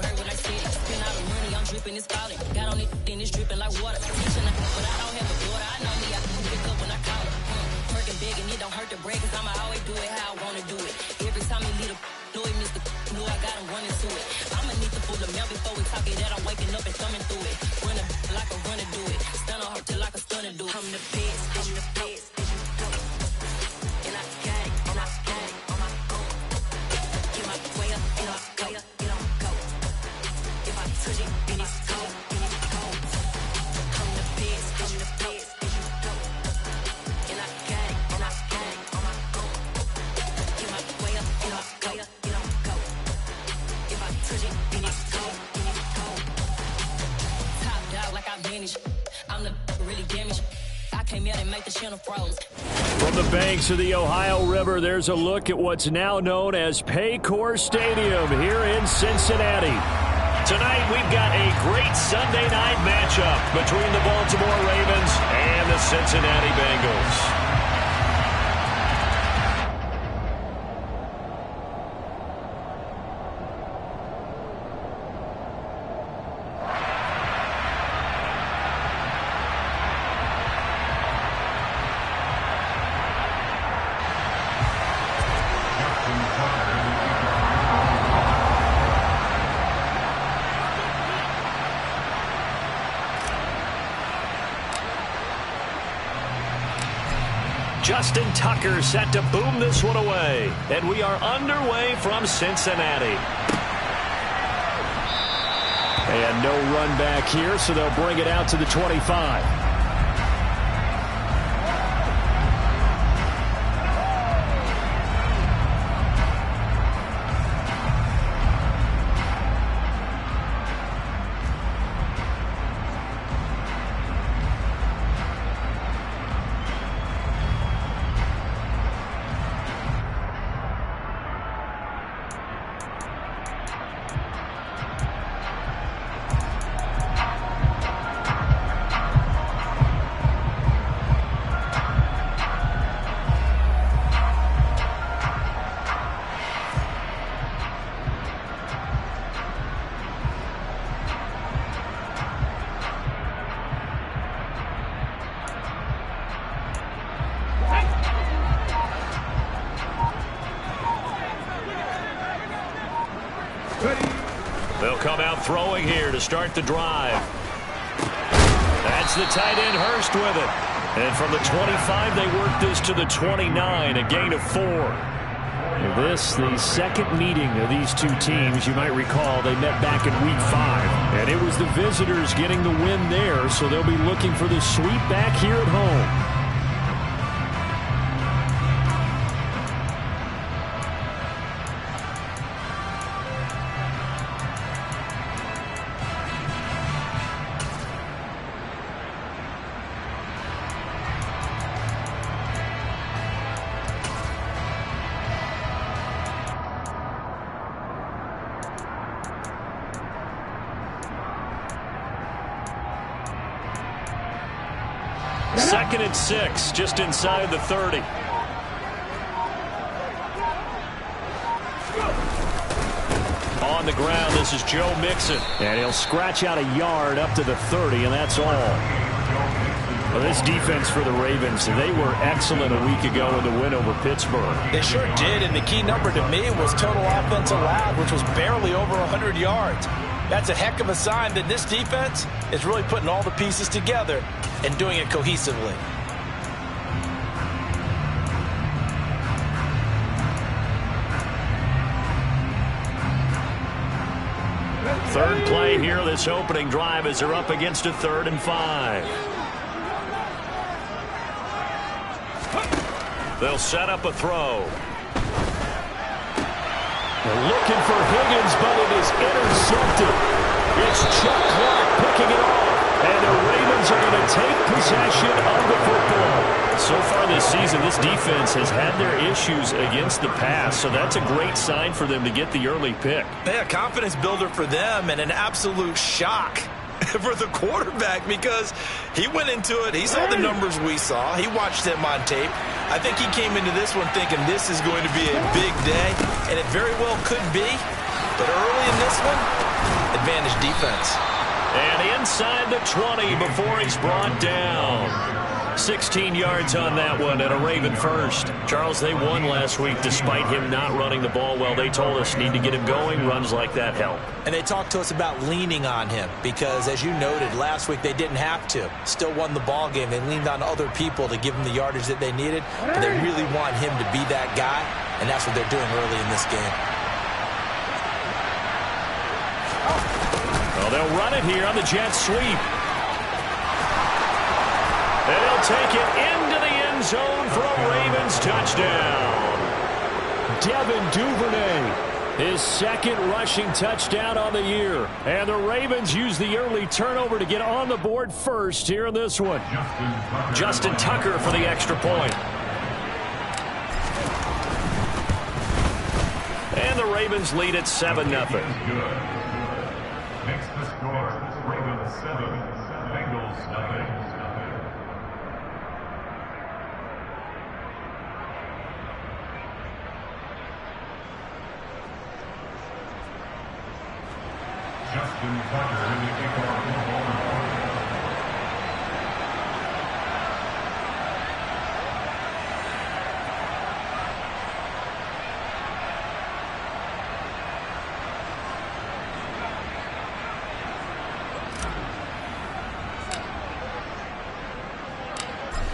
heard what I said. Spend all the money, I'm dripping, it's falling. Got on it, then it's dripping like water. Teaching her, but I don't have a daughter. I know me, I can pick up when I call her. Working big and it don't hurt to break, cause I'ma always do it how I wanna do it. Every time he lead a know he missed the know I got him running to it. I'ma need to pull the mail before we talk it that I'm waking up and thumbing through it. Run a like a runner do it. Stun on her till like a stunner do it. I'm the best, I'm the best. And I got it, and I got it on my own. Get my way up, and I go, it don't go. If I touch it, then it's cold, then it's cold. I'm the best, I'm the best. And I got it, and I got it on my own. Get my way up, and I go, it don't go. If I touch it, then it's cold, then it's cold. Top dog like I vanished. I'm the really damaged. I came out and make the channel froze. From the banks of the Ohio River, there's a look at what's now known as Paycor Stadium here in Cincinnati. Tonight, we've got a great Sunday night matchup between the Baltimore Ravens and the Cincinnati Bengals. Justin Tucker set to boom this one away. And we are underway from Cincinnati. And no run back here, so they'll bring it out to the 25. They'll come out throwing here to start the drive. That's the tight end Hurst with it. And from the 25, they work this to the 29, a gain of 4. This, the second meeting of these two teams. You might recall they met back in Week 5. And it was the visitors getting the win there, so they'll be looking for the sweep back here at home. Second and 6, just inside the 30. On the ground, this is Joe Mixon. And he'll scratch out a yard up to the 30, and that's all. Well, this defense for the Ravens, they were excellent a week ago in the win over Pittsburgh. They sure did, and the key number to me was total offense allowed, which was barely over 100 yards. That's a heck of a sign that this defense is really putting all the pieces together and doing it cohesively. Third play here, this opening drive, as they're up against a 3rd and 5. They'll set up a throw. They're looking for Higgins, but it is intercepted. It's Chuck Clark picking it off. And the Ravens are going to take possession of the football. So far this season, this defense has had their issues against the pass, so that's a great sign for them to get the early pick. Yeah, confidence builder for them and an absolute shock for the quarterback because he went into it. He saw the numbers we saw. He watched them on tape. I think he came into this one thinking this is going to be a big day, and it very well could be. But early in this one, advantage defense. And inside the 20 before he's brought down. 16 yards on that one and a Raven first. Charles, they won last week despite him not running the ball well. They told us need to get him going. Runs like that help. And they talked to us about leaning on him because, as you noted, last week they didn't have to. Still won the ball game. They leaned on other people to give them the yardage that they needed. But they really want him to be that guy, and that's what they're doing early in this game. Well, they'll run it here on the jet sweep. And he'll take it into the end zone for a Ravens touchdown. Devin Duvernay, his second rushing touchdown on the year. And the Ravens use the early turnover to get on the board first here in this one. Justin Tucker for the extra point. And the Ravens lead at 7-0. Makes the score Ravens 7, Bengals nothing. Justin Tucker in the kickoff for Baltimore.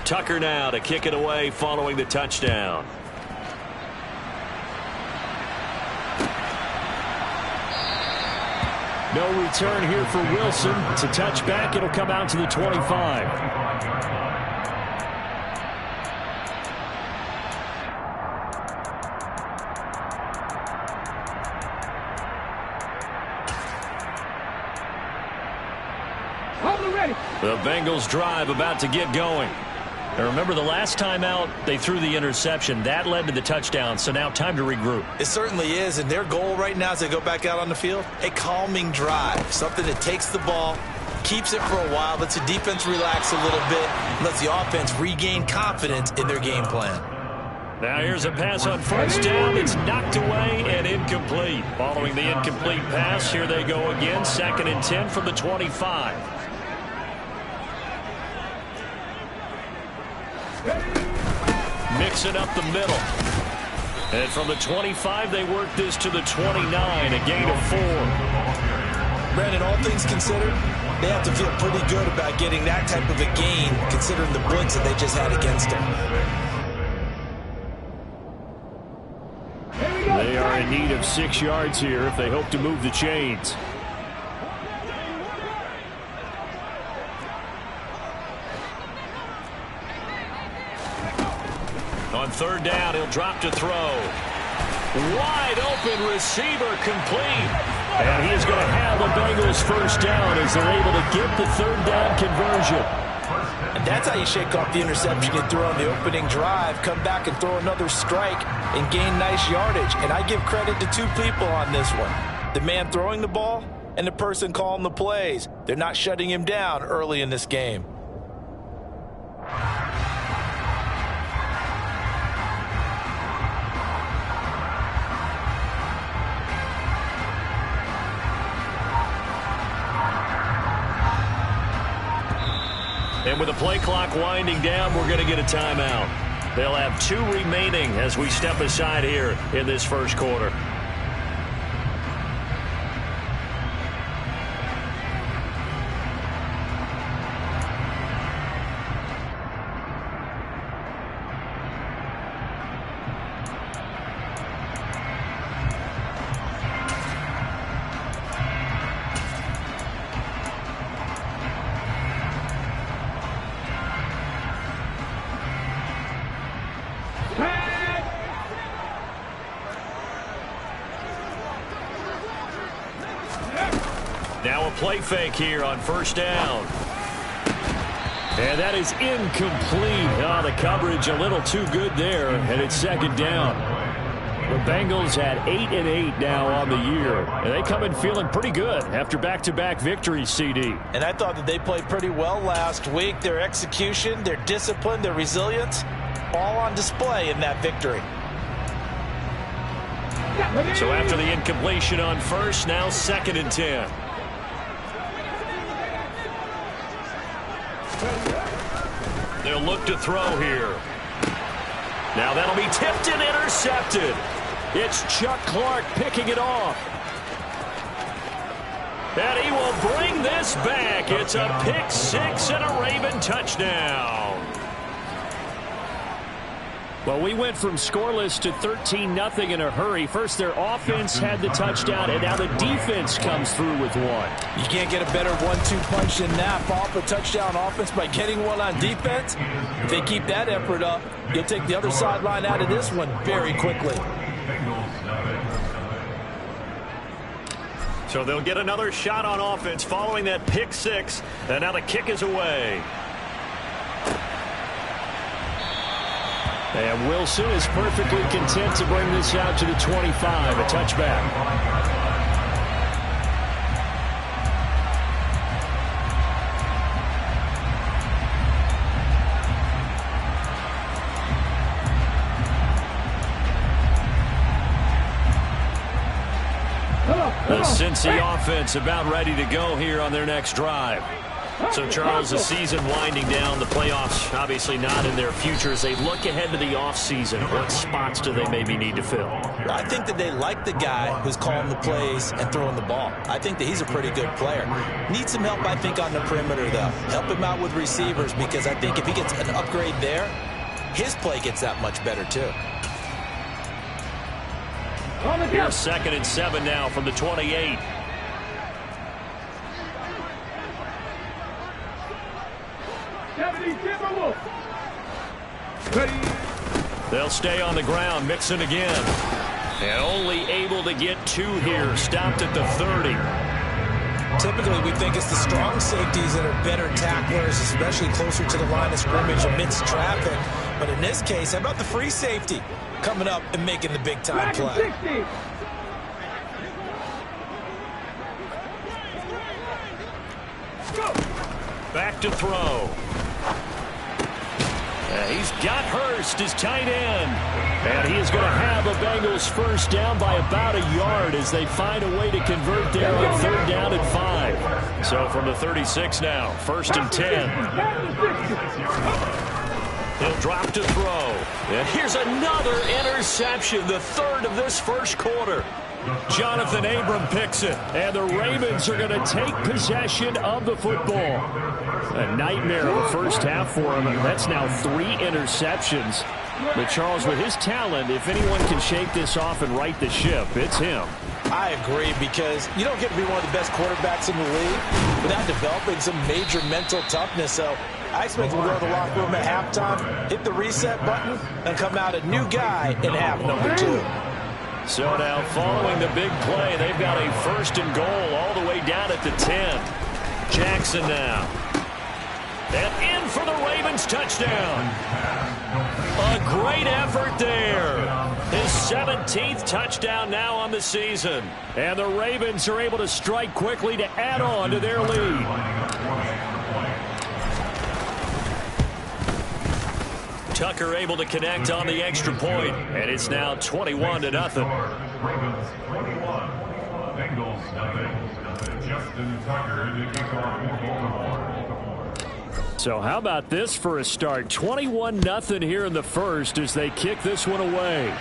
Tucker now to kick it away following the touchdown. No return here for Wilson. It's a touchback. It'll come out to the 25. The Bengals drive about to get going. And remember, the last time out, they threw the interception. That led to the touchdown, so now time to regroup. It certainly is, and their goal right now as they go back out on the field, a calming drive, something that takes the ball, keeps it for a while, lets the defense relax a little bit, lets the offense regain confidence in their game plan. Now here's a pass on first down. It's knocked away and incomplete. Following the incomplete pass, here they go again, 2nd and 10 from the 25. Mixing up the middle. And from the 25, they work this to the 29, a gain of 4. Brandon, all things considered, they have to feel pretty good about getting that type of a gain, considering the blitz that they just had against them. They are in need of 6 yards here if they hope to move the chains. On 3rd down, he'll drop to throw. Wide open receiver complete. And he's going to have the Bengals first down as they're able to get the 3rd down conversion. And that's how you shake off the interception you threw on the opening drive, come back and throw another strike and gain nice yardage. And I give credit to 2 people on this one. The man throwing the ball and the person calling the plays. They're not shutting him down early in this game. And with the play clock winding down, we're going to get a timeout. They'll have 2 remaining as we step aside here in this first quarter. Now a play fake here on 1st down. And that is incomplete. Oh, the coverage a little too good there, and it's 2nd down. The Bengals at 8-8 now on the year, and they come in feeling pretty good after back-to-back victories, CD. And I thought that they played pretty well last week. Their execution, their discipline, their resilience, all on display in that victory. So after the incompletion on 1st, now 2nd and 10. They'll look to throw here. Now that'll be tipped and intercepted. It's Chuck Clark picking it off. And he will bring this back. It's a pick six and a Raven touchdown. Well, we went from scoreless to 13-0 in a hurry. First, their offense had the touchdown, and now the defense comes through with one. You can't get a better 1-2 punch than that. Fall off a touchdown offense by getting one on defense. If they keep that effort up, you'll take the other sideline out of this one very quickly. So they'll get another shot on offense following that pick six, and now the kick is away. And Wilson is perfectly content to bring this out to the 25, a touchback. The Cincy offense about ready to go here on their next drive. So, Charles, the season winding down, the playoffs obviously not in their future. As they look ahead to the offseason, what spots do they maybe need to fill? I think that they like the guy who's calling the plays and throwing the ball. I think that he's a pretty good player. Needs some help, I think, on the perimeter, though. Help him out with receivers, because I think if he gets an upgrade there, his play gets that much better, too. Here's 2nd and 7 now from the 28. They'll stay on the ground. Mixon again. And only able to get 2 here. Stopped at the 30. Typically, we think it's the strong safeties that are better tacklers, especially closer to the line of scrimmage amidst traffic. But in this case, how about the free safety coming up and making the big-time play? Back to throw. He's got Hurst, his tight end. And he is going to have a Bengals first down by about a yard as they find a way to convert there on 3rd down and 5. So from the 36 now, 1st and 10. He'll drop to throw. And here's another interception, the 3rd of this first quarter. Jonathan Abram picks it, and the Ravens are going to take possession of the football. A nightmare of a first half for him, and that's now 3 interceptions. But Charles, with his talent, if anyone can shake this off and right the ship, it's him. I agree, because you don't get to be one of the best quarterbacks in the league without developing some major mental toughness. So I expect him to go to the locker room at halftime, hit the reset button, and come out a new guy in half number 2. So now following the big play, they've got a 1st and goal all the way down at the 10. Jackson now. And in for the Ravens touchdown. A great effort there. His 17th touchdown now on the season. And the Ravens are able to strike quickly to add on to their lead. Tucker able to connect on the extra point, and it's now 21-0. Ravens 21, Bengals nothing. Justin Tucker to kick off Baltimore. So how about this for a start? 21-0 here in the first as they kick this one away.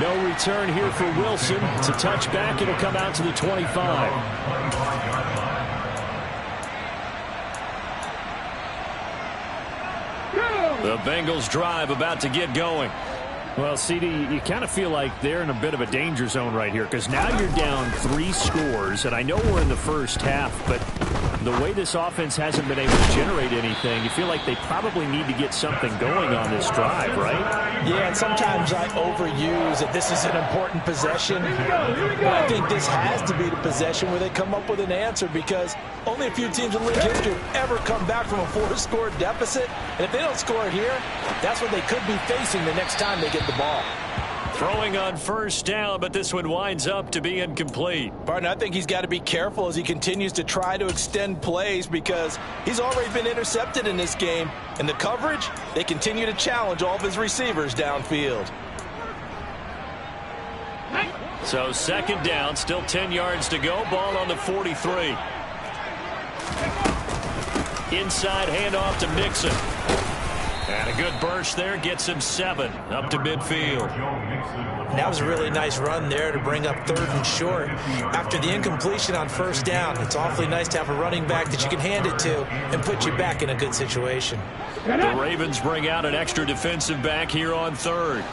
No return here for Wilson. It's a touchback. It'll come out to the 25. The Bengals drive about to get going. Well, CD, you kind of feel like they're in a bit of a danger zone right here because now you're down 3 scores, and I know we're in the first half, but the way this offense hasn't been able to generate anything, you feel like they probably need to get something going on this drive, right? Yeah, and sometimes I overuse that this is an important possession, but I think this has to be the possession where they come up with an answer because only a few teams in league history have ever come back from a 4-score deficit, and if they don't score here, that's what they could be facing the next time they get the ball. Throwing on 1st down, but this one winds up to be incomplete. Partner, I think he's got to be careful as he continues to try to extend plays because he's already been intercepted in this game. And the coverage, they continue to challenge all of his receivers downfield. So 2nd down, still 10 yards to go. Ball on the 43. Inside handoff to Mixon. And a good burst there gets him 7 up to midfield. That was a really nice run there to bring up 3rd and short. After the incompletion on 1st down, it's awfully nice to have a running back that you can hand it to and put you back in a good situation. The Ravens bring out an extra defensive back here on 3rd.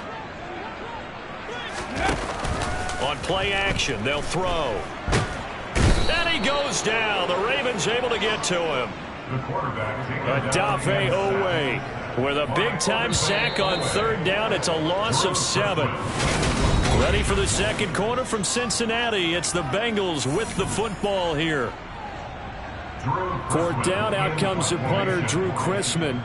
On play action, they'll throw. And he goes down. The Ravens able to get to him. Odafe Oweh with a big-time sack on 3rd down. It's a loss of 7. Ready for the second quarter from Cincinnati. It's the Bengals with the football here. 4th down, out comes the punter, Drew Chrisman.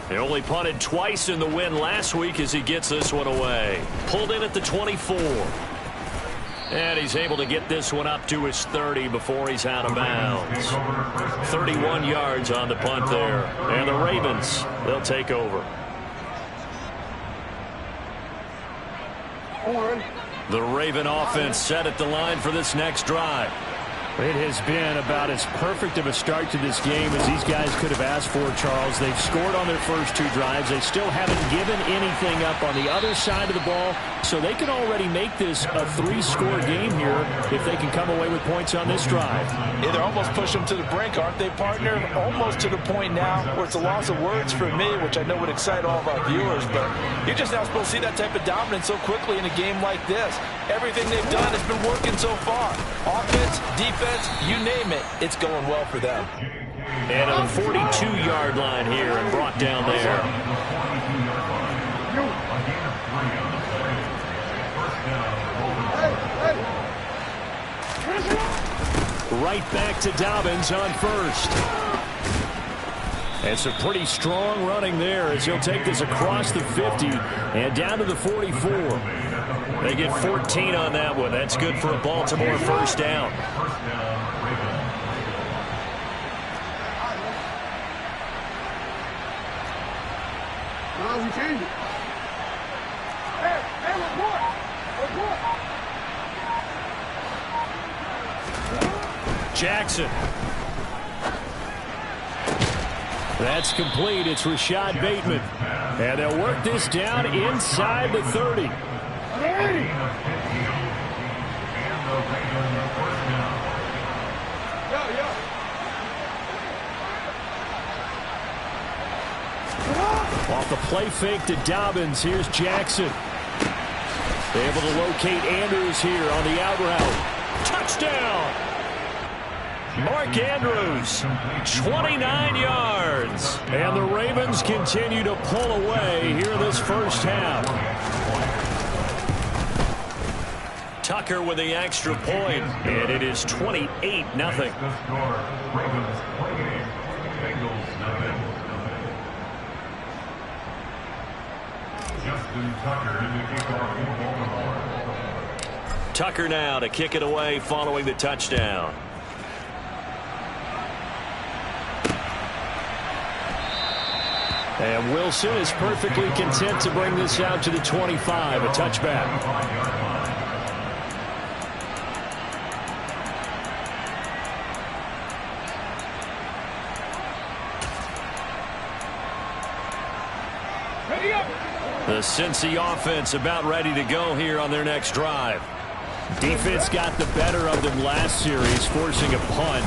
They only punted twice in the win last week as he gets this one away. Pulled in at the 24. And he's able to get this one up to his 30 before he's out of bounds. 31 yards on the punt there. And the Ravens, they'll take over. The Raven offense set at the line for this next drive. It has been about as perfect of a start to this game as these guys could have asked for, Charles. They've scored on their first 2 drives. They still haven't given anything up on the other side of the ball, so they can already make this a 3-score game here if they can come away with points on this drive. Yeah, they're almost pushing them to the brink, aren't they, partner? Almost to the point now where it's a loss of words for me, which I know would excite all of our viewers, but you're just now supposed to see that type of dominance so quickly in a game like this. Everything they've done has been working so far. Offense, defense, you name it, it's going well for them. And on the 42-yard line here and brought down there. Right back to Dobbins on 1st. And some pretty strong running there as he'll take this across the 50 and down to the 44. They get 14 on that one. That's good for a Baltimore 1st down. Jackson. That's complete. It's Rashad Bateman. And they'll work this down inside the 30. Off the play fake to Dobbins. Here's Jackson. They're able to locate Andrews here on the out route. Touchdown! Mark Andrews, 29 yards. And the Ravens continue to pull away here this first half. Tucker with the extra point, and it is 28-0. Tucker now to kick it away following the touchdown. And Wilson is perfectly content to bring this out to the 25, a touchback. The Cincy offense about ready to go here on their next drive. Defense got the better of them last series, forcing a punt.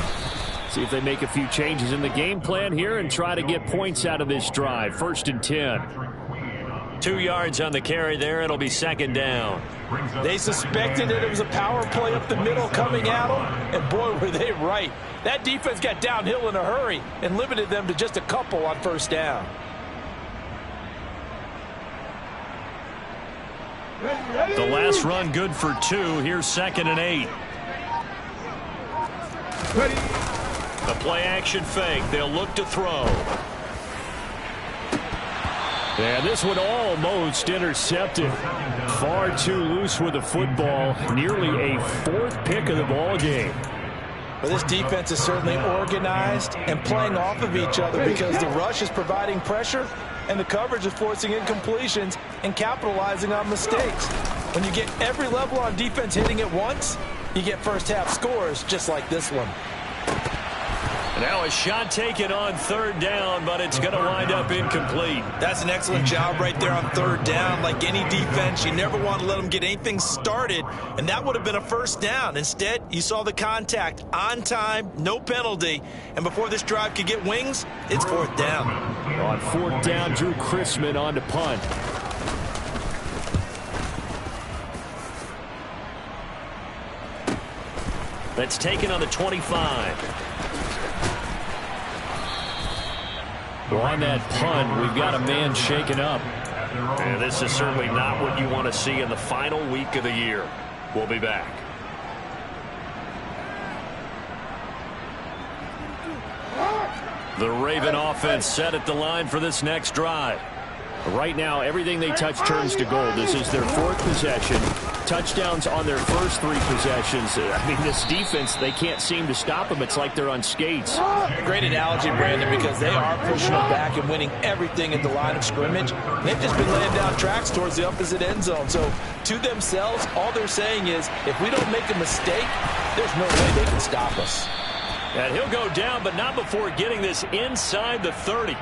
See if they make a few changes in the game plan here and try to get points out of this drive. 1st and 10. 2 yards on the carry there. It'll be 2nd down. They suspected that it was a power play up the middle coming at them, and boy, were they right. That defense got downhill in a hurry and limited them to just a couple on 1st down. The last run good for 2. Here's 2nd and 8. A play-action fake. They'll look to throw. And this one almost intercepted. Far too loose with the football. Nearly a 4th pick of the ball game. Well, this defense is certainly organized and playing off of each other because the rush is providing pressure and the coverage is forcing incompletions and capitalizing on mistakes. When you get every level on defense hitting at once, you get first half scores just like this one. Now a shot taken on third down, but it's going to wind up incomplete. That's an excellent job right there on third down. Like any defense, you never want to let them get anything started, and that would have been a first down. Instead, you saw the contact on time, no penalty, and before this drive could get wings, it's fourth down. On fourth down, Drew Chrisman on to punt. That's taken on the 25. Well, on that punt, we've got a man shaken up. And this is certainly not what you want to see in the final week of the year. We'll be back. The Raven offense set at the line for this next drive. Right now, everything they touch turns to gold. This is their fourth possession. Touchdowns on their first three possessions. I mean, this defense, they can't seem to stop them. It's like they're on skates. Great analogy, Brandon, because they are pushing them back and winning everything at the line of scrimmage. They've just been laying down tracks towards the opposite end zone. So, to themselves, all they're saying is, if we don't make a mistake, there's no way they can stop us. And he'll go down, but not before getting this inside the 30.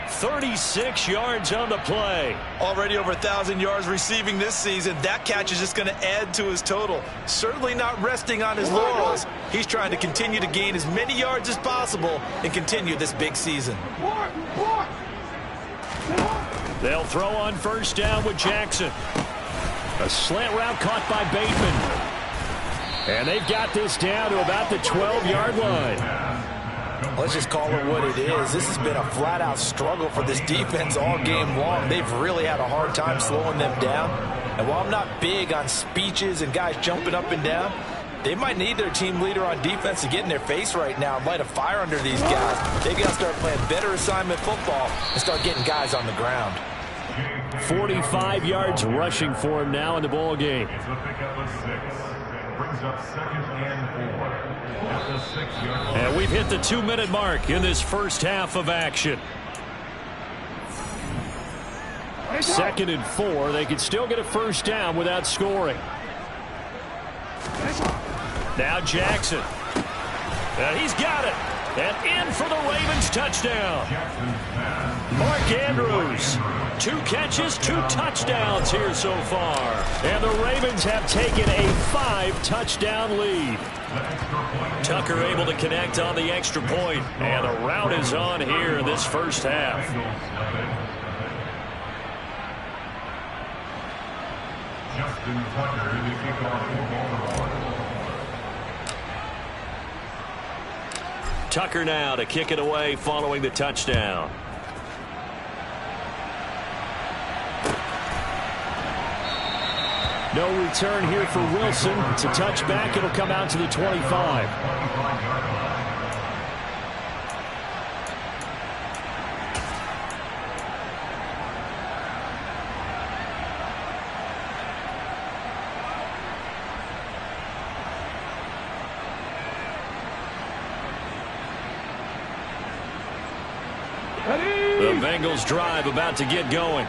36 yards on the play. Already over 1,000 yards receiving this season. That catch is just going to add to his total. Certainly not resting on his laurels. He's trying to continue to gain as many yards as possible and continue this big season. They'll throw on first down with Jackson. A slant route caught by Bateman. And they've got this down to about the 12-yard line. Let's just call it what it is. This has been a flat-out struggle for this defense all game long. They've really had a hard time slowing them down. And while I'm not big on speeches and guys jumping up and down, they might need their team leader on defense to get in their face right now and light a fire under these guys. They've got to start playing better assignment football and start getting guys on the ground. 45 yards rushing for him now in the ball game. It's a pickup of 6. Brings up 2nd and 4. At the 6-yard line. And we've hit the 2-minute mark in this first half of action. 2nd and 4. They could still get a first down without scoring. Now Jackson. And he's got it. And in for the Ravens touchdown. Mark Andrews. 2 catches, 2 touchdowns here so far. And the Ravens have taken a 5-touchdown lead. Tucker able to connect on the extra point. And the route is on here in this first half. Justin Tucker in the kickoff for Tucker now to kick it away following the touchdown. No return here for Wilson. It's a touchback. It'll come out to the 25. The Bengals drive about to get going.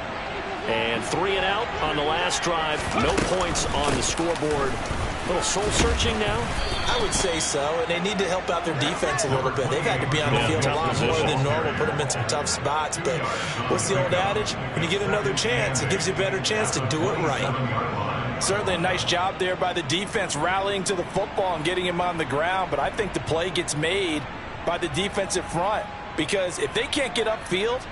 And 3 and out on the last drive. No points on the scoreboard. A little soul-searching now? I would say so, and they need to help out their defense a little bit. They've had to be on the field a lot more than normal, put them in some tough spots. But what's the old adage? When you get another chance, it gives you a better chance to do it right. Certainly a nice job there by the defense, rallying to the football and getting him on the ground. But I think the play gets made by the defensive front, because if they can't get upfield,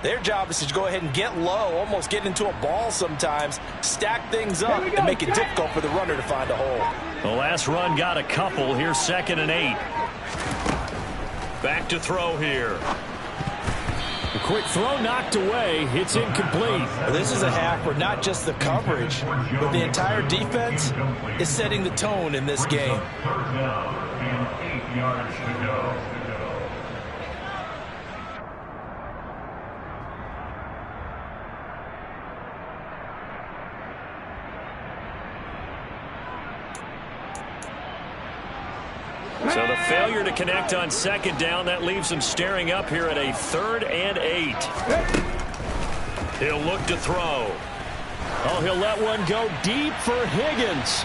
their job is to go ahead and get low, almost get into a ball sometimes, stack things up, and make it difficult for the runner to find a hole. The last run got a couple. Here's 2nd and 8. Back to throw here. A quick throw knocked away. It's incomplete. This is a half where not just the coverage, but the entire defense is setting the tone in this game. 3rd down and 8 yards to go. So the failure to connect on 2nd down, that leaves him staring up here at a 3rd and 8. He'll look to throw. Oh, he'll let one go deep for Higgins.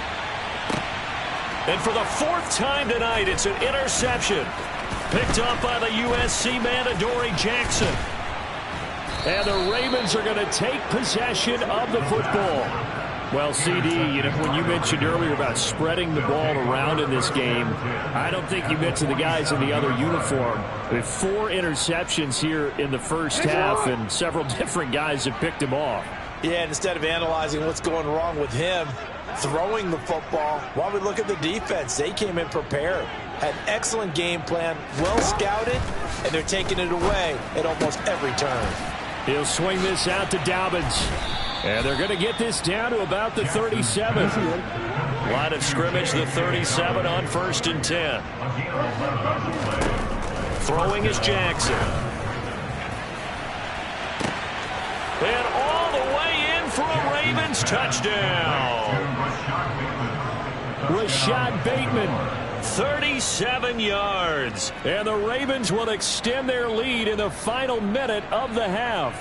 And for the 4th time tonight, it's an interception. Picked up by the USC man, Adoree Jackson. And the Ravens are going to take possession of the football. Well, CD, when you mentioned earlier about spreading the ball around in this game, I don't think you mentioned the guys in the other uniform. With 4 interceptions here in the first half, and several different guys have picked him off. Yeah, and instead of analyzing what's going wrong with him throwing the football, while we look at the defense, they came in prepared. Had an excellent game plan, well scouted, and they're taking it away at almost every turn. He'll swing this out to Dobbins. And they're going to get this down to about the 37. Line of scrimmage, the 37 on 1st and 10. Throwing is Jackson. And all the way in for a Ravens touchdown. Rashad Bateman. 37 yards. And the Ravens will extend their lead in the final minute of the half.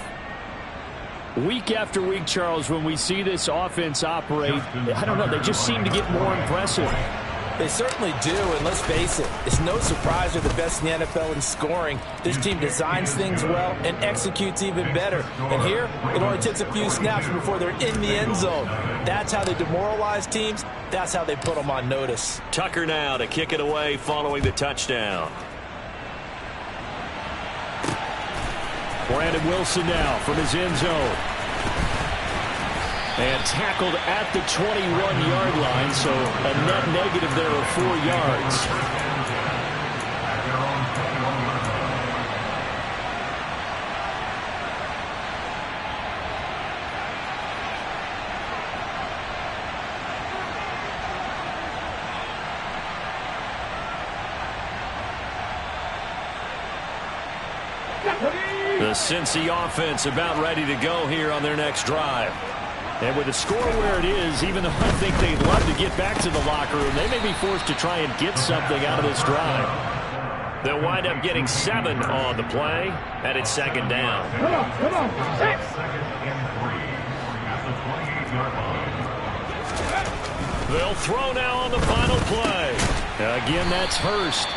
Week after week, Charles, when we see this offense operate, I don't know, they just seem to get more impressive. They certainly do, and let's face it, it's no surprise they're the best in the NFL in scoring. This team designs things well and executes even better. And here, it only takes a few snaps before they're in the end zone. That's how they demoralize teams. That's how they put them on notice. Tucker now to kick it away following the touchdown. Brandon Wilson now from his end zone. And tackled at the 21-yard line, so a net negative there of 4 yards. The Cincy offense about ready to go here on their next drive. And with the score where it is, even though I think they'd love to get back to the locker room, they may be forced to try and get something out of this drive. They'll wind up getting 7 on the play, and it's 2nd down. Come on. 2nd and 3 at the 28-yard line. They'll throw now on the final play. Again, that's Hurst.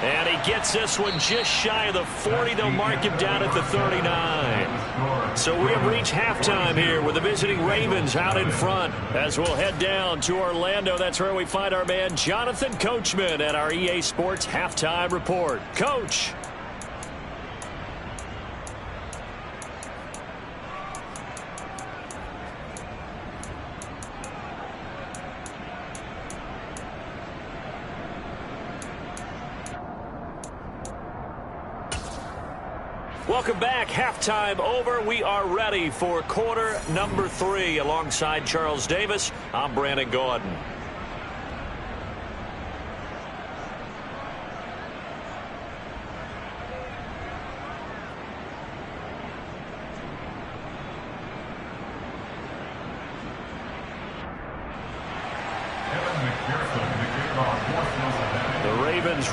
And he gets this one just shy of the 40. They'll mark him down at the 39. So we have reached halftime here with the visiting Ravens out in front. As we'll head down to Orlando, that's where we find our man Jonathan Coachman at our EA Sports Halftime Report. Coach. Welcome back. Halftime over. We are ready for quarter number 3. Alongside Charles Davis, I'm Brandon Gaudin.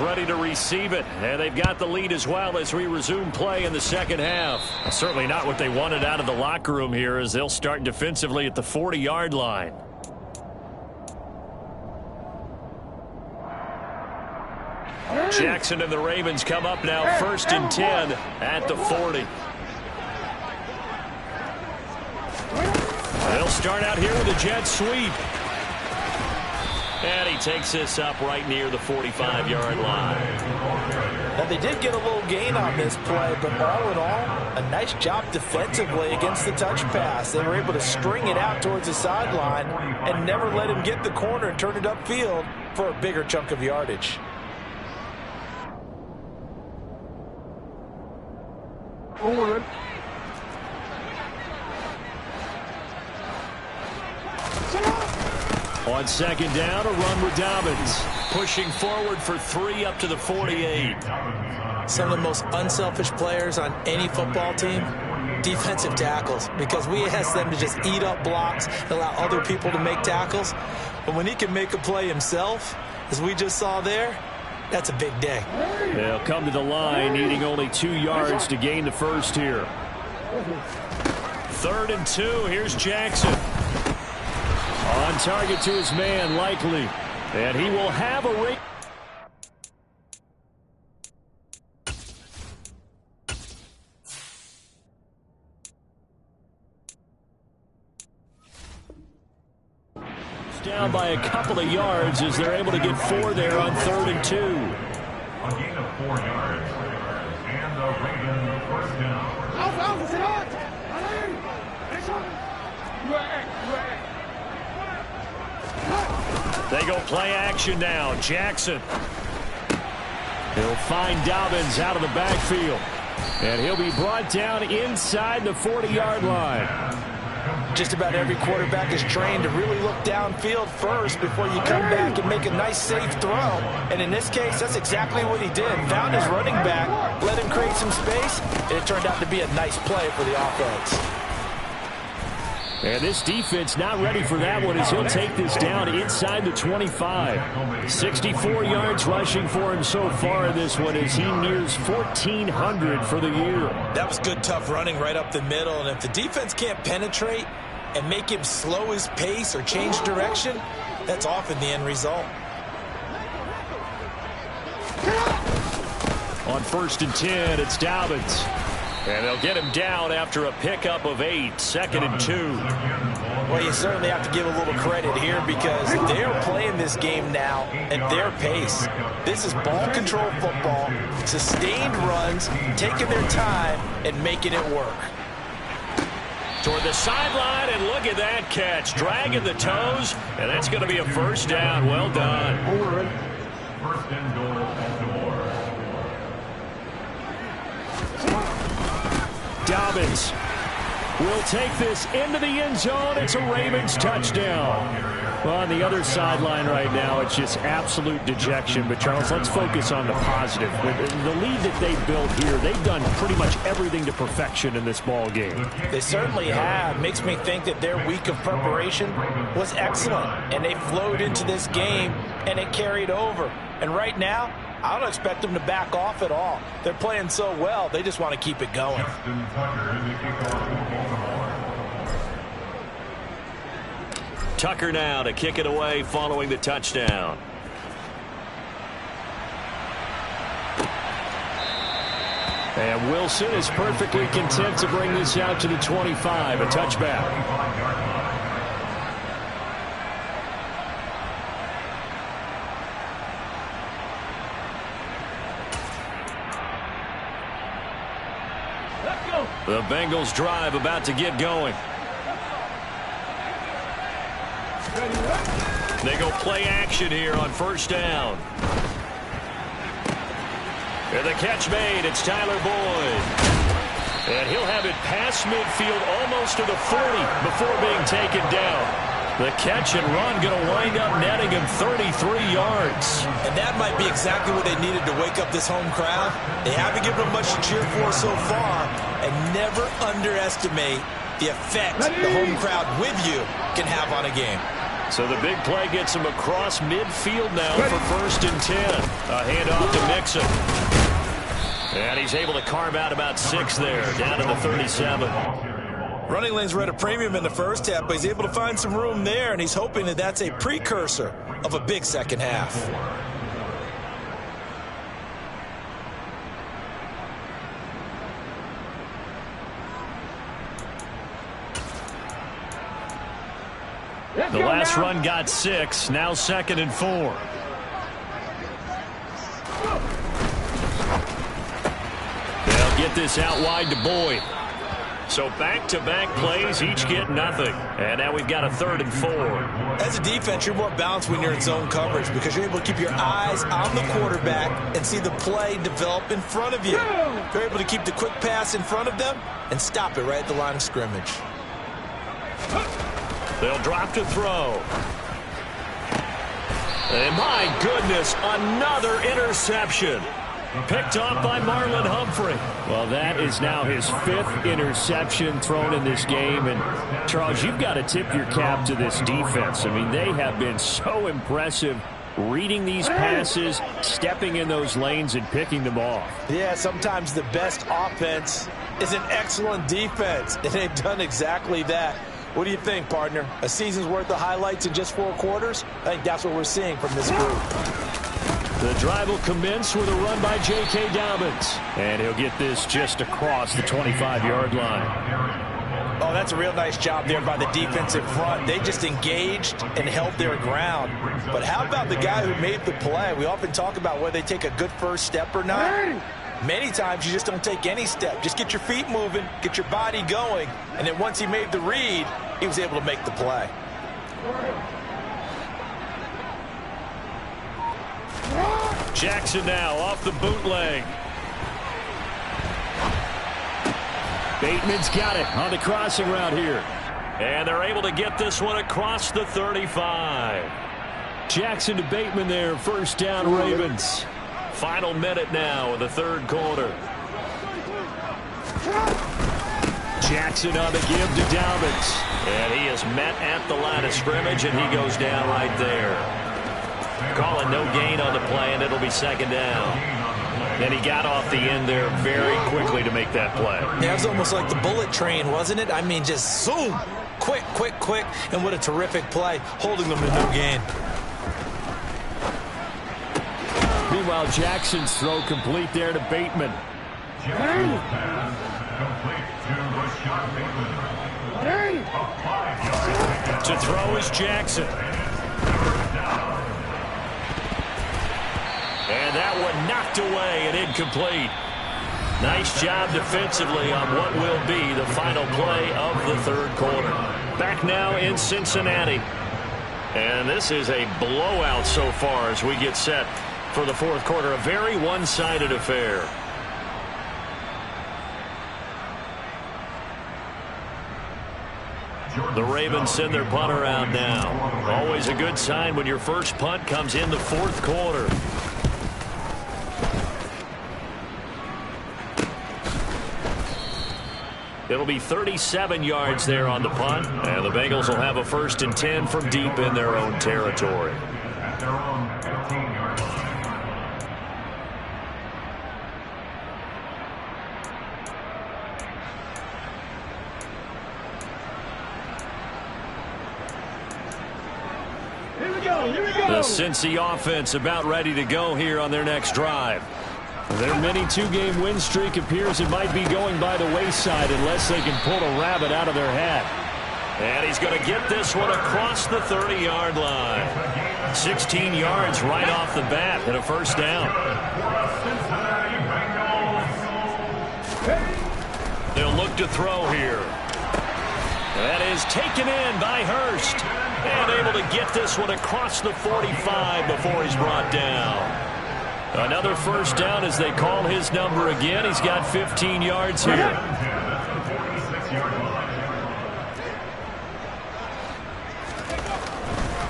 Ready to receive it, and they've got the lead as well as we resume play in the second half. Certainly not what they wanted out of the locker room here, as they'll start defensively at the 40-yard line. Jackson and the Ravens come up now 1st and 10 at the 40. They'll start out here with a jet sweep. And he takes this up right near the 45-yard line. Now, they did get a little gain on this play, but all in all, a nice job defensively against the touch pass. They were able to string it out towards the sideline and never let him get the corner and turn it upfield for a bigger chunk of yardage. Forward. On 2nd down, a run with Dobbins. Pushing forward for 3 up to the 48. Some of the most unselfish players on any football team, defensive tackles, because we ask them to just eat up blocks, allow other people to make tackles. But when he can make a play himself, as we just saw there, that's a big day. They'll come to the line, needing only 2 yards to gain the first here. 3rd and 2. Here's Jackson. On target to his man, Likely. And he will have a rate. down by a couple of yards as they're able to get 4 there on 3rd and 2. A gain of 4 yards. And the Ravens first down. They go play action now. Jackson. He'll find Dobbins out of the backfield. And he'll be brought down inside the 40-yard line. Just about every quarterback is trained to really look downfield first before you come back and make a nice, safe throw. And in this case, that's exactly what he did. Found his running back, let him create some space, and it turned out to be a nice play for the offense. And this defense not ready for that one as he'll take this down inside the 25. 64 yards rushing for him so far in this one as he nears 1,400 for the year. That was good, tough running right up the middle. And if the defense can't penetrate and make him slow his pace or change direction, that's often the end result. On 1st and 10, it's Dobbins. And they'll get him down after a pickup of 8, 2nd and 2. Well, you certainly have to give a little credit here because they're playing this game now at their pace. This is ball control football, sustained runs, taking their time and making it work. Toward the sideline, and look at that catch. Dragging the toes, and that's going to be a first down. Well done. First and goal at the board. Dobbins will take this into the end zone. It's a Ravens touchdown. Well, on the other sideline right now, it's just absolute dejection. But, Charles, let's focus on the positive. The lead that they built here, they've done pretty much everything to perfection in this ball game. They certainly have. Makes me think that their week of preparation was excellent. And they flowed into this game, and it carried over. And right now, I don't expect them to back off at all. They're playing so well, they just want to keep it going. Justin Tucker in the kickoff for Baltimore. Tucker now to kick it away following the touchdown. And Wilson is perfectly content to bring this out to the 25, a touchback. The Bengals drive about to get going. They go play action here on 1st down. And the catch made. It's Tyler Boyd. And he'll have it past midfield almost to the 40 before being taken down. The catch and run going to wind up netting him 33 yards. And that might be exactly what they needed to wake up this home crowd. They haven't given them much to cheer for so far. And never underestimate the effect the home crowd with you can have on a game. So the big play gets him across midfield now for 1st and 10. A handoff to Mixon. And he's able to carve out about 6 there, down to the 37. Running lanes were at a premium in the first half, but he's able to find some room there, and he's hoping that that's a precursor of a big second half. The last run got 6, now 2nd and 4. They'll get this out wide to Boyd. So back-to-back plays, each get nothing. And now we've got a 3rd and 4. As a defense, you're more balanced when you're in zone coverage because you're able to keep your eyes on the quarterback and see the play develop in front of you. You're able to keep the quick pass in front of them and stop it right at the line of scrimmage. They'll drop to throw. And my goodness, another interception. Picked off by Marlon Humphrey. Well, that is now his 5th interception thrown in this game. And, Charles, you've got to tip your cap to this defense. I mean, they have been so impressive reading these passes, stepping in those lanes, and picking them off. Yeah, sometimes the best offense is an excellent defense, and they've done exactly that. What do you think, partner? A season's worth of highlights in just 4 quarters? I think that's what we're seeing from this group. The drive will commence with a run by J.K. Dobbins. And he'll get this just across the 25-yard line. Oh, that's a real nice job there by the defensive front. They just engaged and held their ground. But how about the guy who made the play? We often talk about whether they take a good first step or not. Many times you just don't take any step. Just get your feet moving, get your body going, and then once he made the read, he was able to make the play. Jackson now off the bootleg. Bateman's got it on the crossing route here. And they're able to get this one across the 35. Jackson to Bateman there, first down Ravens. Final minute now in the third quarter. Jackson on the give to Dobbins. And he is met at the line of scrimmage, and he goes down right there. Calling no gain on the play, and it'll be second down. And he got off the end there very quickly to make that play. Yeah, it was almost like the bullet train, wasn't it? I mean, just zoom. Quick, quick, quick. And what a terrific play, holding them to no gain. Meanwhile, Jackson's throw complete there to Bateman. Jackson's pass complete to Rashad Bateman. To throw is Jackson. And that one knocked away and incomplete. Nice job defensively on what will be the final play of the third quarter. Back now in Cincinnati. And this is a blowout so far as we get set for the fourth quarter. A very one-sided affair. The Ravens send their punter out now. Always a good sign when your first punt comes in the fourth quarter. It'll be 37 yards there on the punt, and the Bengals will have a 1st and 10 from deep in their own territory. At their own 15-yard line. The Cincy offense about ready to go here on their next drive. Their mini two-game win streak appears it might be going by the wayside unless they can pull a rabbit out of their hat. And he's going to get this one across the 30-yard line. 16 yards right off the bat and a first down. They'll look to throw here. That is taken in by Hurst. And able to get this one across the 45 before he's brought down. Another first down as they call his number again. He's got 15 yards here.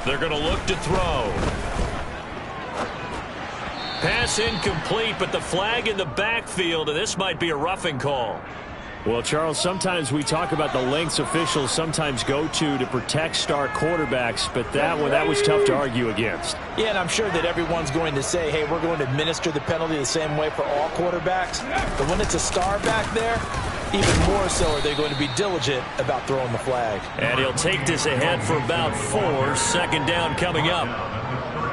They're going to look to throw. Pass incomplete, but the flag in the backfield, and this might be a roughing call. Well, Charles, sometimes we talk about the lengths officials sometimes go to protect star quarterbacks, but that was tough to argue against. Yeah, and I'm sure that everyone's going to say, hey, we're going to administer the penalty the same way for all quarterbacks. But when it's a star back there, even more so are they going to be diligent about throwing the flag. And he'll take this ahead for about 4. Second down coming up.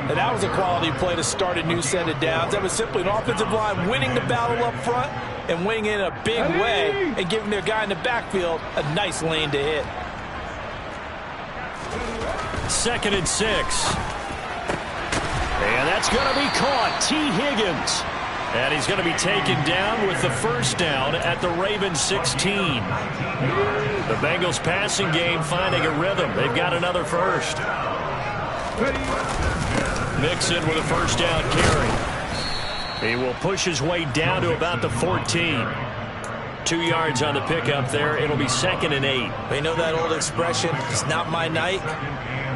And that was a quality play to start a new set of downs. That was simply an offensive line winning the battle up front and winning in a big way and giving their guy in the backfield a nice lane to hit. 2nd and 6. And that's going to be caught. T. Higgins. And he's going to be taken down with the first down at the Ravens 16. The Bengals passing game finding a rhythm. They've got another first. Mixon with a first down carry. He will push his way down to about the 14. 2 yards on the pickup there. It'll be 2nd and 8. You know that old expression, it's not my night?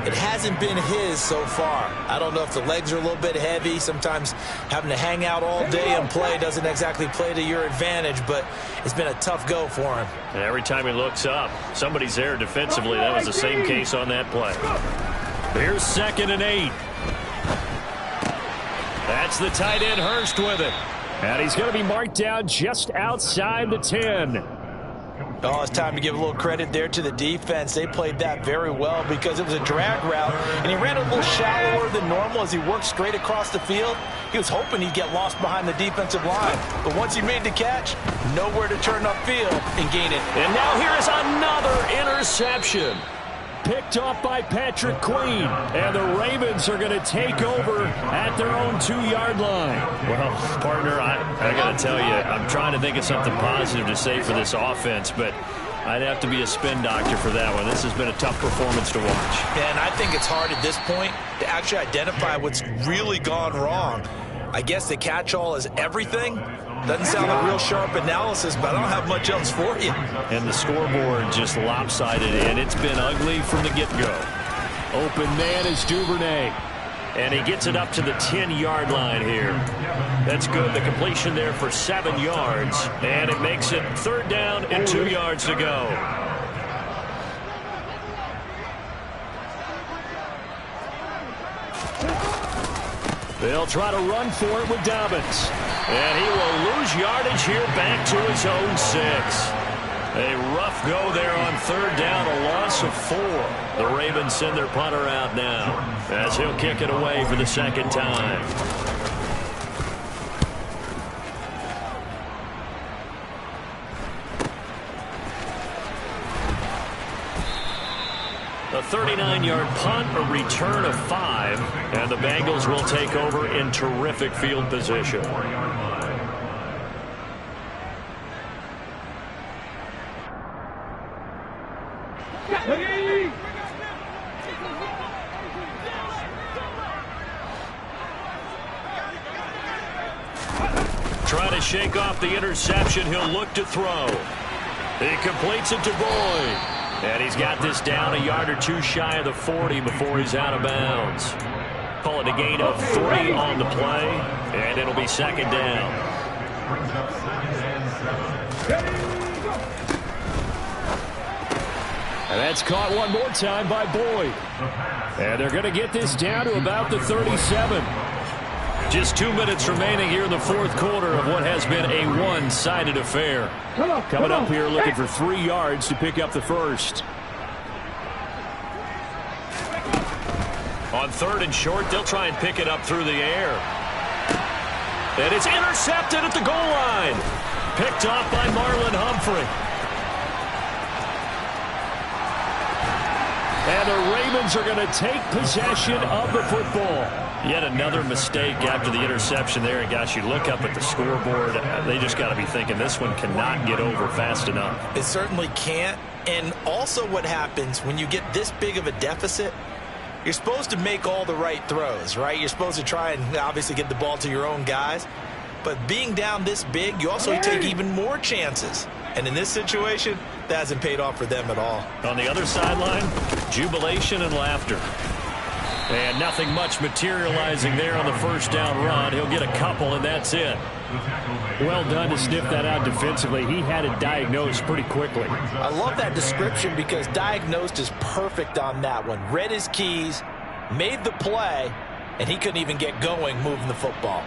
It hasn't been his so far. I don't know if the legs are a little bit heavy. Sometimes having to hang out all day and play doesn't exactly play to your advantage, but it's been a tough go for him. And every time he looks up, somebody's there defensively. That was the same case on that play. Here's 2nd and 8. That's the tight end Hurst with it. And he's going to be marked down just outside the 10. Oh, it's time to give a little credit there to the defense. They played that very well because it was a drag route, and he ran a little shallower than normal as he worked straight across the field. He was hoping he'd get lost behind the defensive line, but once he made the catch, nowhere to turn upfield and gain it. And now here is another interception. Picked off by Patrick Queen, and the Ravens are going to take over at their own 2-yard line. Well, partner, I got to tell you, I'm trying to think of something positive to say for this offense, but I'd have to be a spin doctor for that one. This has been a tough performance to watch. And I think it's hard at this point to actually identify what's really gone wrong. I guess the catch-all is everything. Doesn't sound like real sharp analysis, but I don't have much else for you. And the scoreboard just lopsided, and it's been ugly from the get-go. Open man is Duvernay. And he gets it up to the 10-yard line here. That's good. The completion there for 7 yards. And it makes it 3rd down and 2 yards to go. They'll try to run for it with Dobbins. And he will lose yardage here back to his own 6. A rough go there on 3rd down, a loss of 4. The Ravens send their punter out now as he'll kick it away for the 2nd time. A 39-yard punt, a return of 5, and the Bengals will take over in terrific field position. Trying to shake off the interception, he'll look to throw. He completes it to Boyd. And he's got this down a yard or 2 shy of the 40 before he's out of bounds. Call it a gain of 3 on the play, and it'll be 2nd down. And that's caught one more time by Boyd. And they're going to get this down to about the 37. Just 2 minutes remaining here in the 4th quarter of what has been a one-sided affair. Coming up here looking for 3 yards to pick up the first. On 3rd and short, they'll try and pick it up through the air. And it's intercepted at the goal line. Picked off by Marlon Humphrey. And the Ravens are going to take possession of the football. Yet another mistake after the interception there. And, gosh, you look up at the scoreboard, they just got to be thinking this one cannot get over fast enough. It certainly can't. And also what happens when you get this big of a deficit, you're supposed to make all the right throws, right? You're supposed to try and obviously get the ball to your own guys. But being down this big, you also take even more chances. And in this situation, that hasn't paid off for them at all. On the other sideline, jubilation and laughter. And nothing much materializing there on the first down run. He'll get a couple, and that's it. Well done to sniff that out defensively. He had it diagnosed pretty quickly. I love that description because diagnosed is perfect on that one. Read his keys, made the play, and he couldn't even get going moving the football.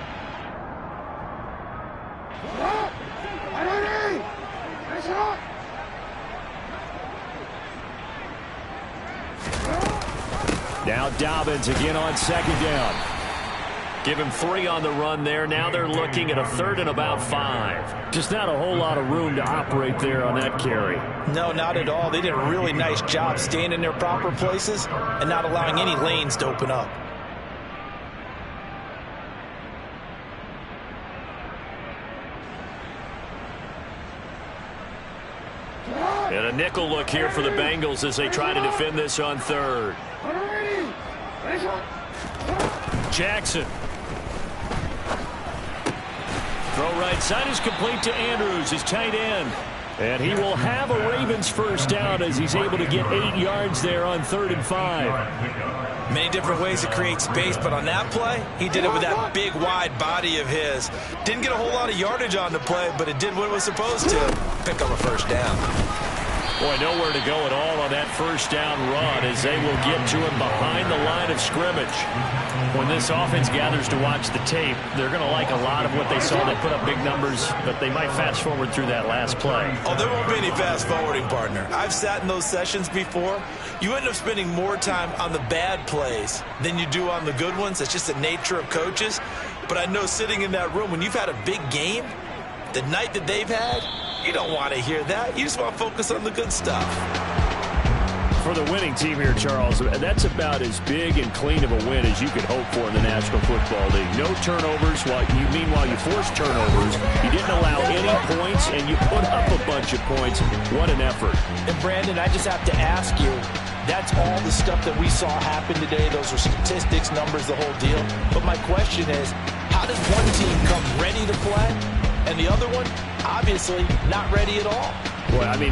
Now Dobbins again on 2nd down. Give him 3 on the run there. Now they're looking at a 3rd and about 5. Just not a whole lot of room to operate there on that carry. No, not at all. They did a really nice job staying in their proper places and not allowing any lanes to open up. And a nickel look here for the Bengals as they try to defend this on 3rd. Jackson. Throw right side is complete to Andrews, his tight end. And he will have a Ravens first down as he's able to get 8 yards there on 3rd and 5. Many different ways to create space, but on that play, he did it with that big, wide body of his. Didn't get a whole lot of yardage on the play, but it did what it was supposed to. Pick up a first down. Boy, nowhere to go at all on that first down run as they will get to him behind the line of scrimmage. When this offense gathers to watch the tape, they're going to like a lot of what they saw. They put up big numbers, but they might fast forward through that last play. Oh, there won't be any fast forwarding, partner. I've sat in those sessions before. You end up spending more time on the bad plays than you do on the good ones. That's just the nature of coaches. But I know sitting in that room, when you've had a big game, the night that they've had, you don't want to hear that. You just want to focus on the good stuff. For the winning team here, Charles, that's about as big and clean of a win as you could hope for in the National Football League. No turnovers. Meanwhile, you forced turnovers. You didn't allow any points, and you put up a bunch of points. What an effort. And, Brandon, I just have to ask you, that's all the stuff that we saw happen today. Those are statistics, numbers, the whole deal. But my question is, how does one team come ready to play, and the other one, obviously, not ready at all? Boy, I mean,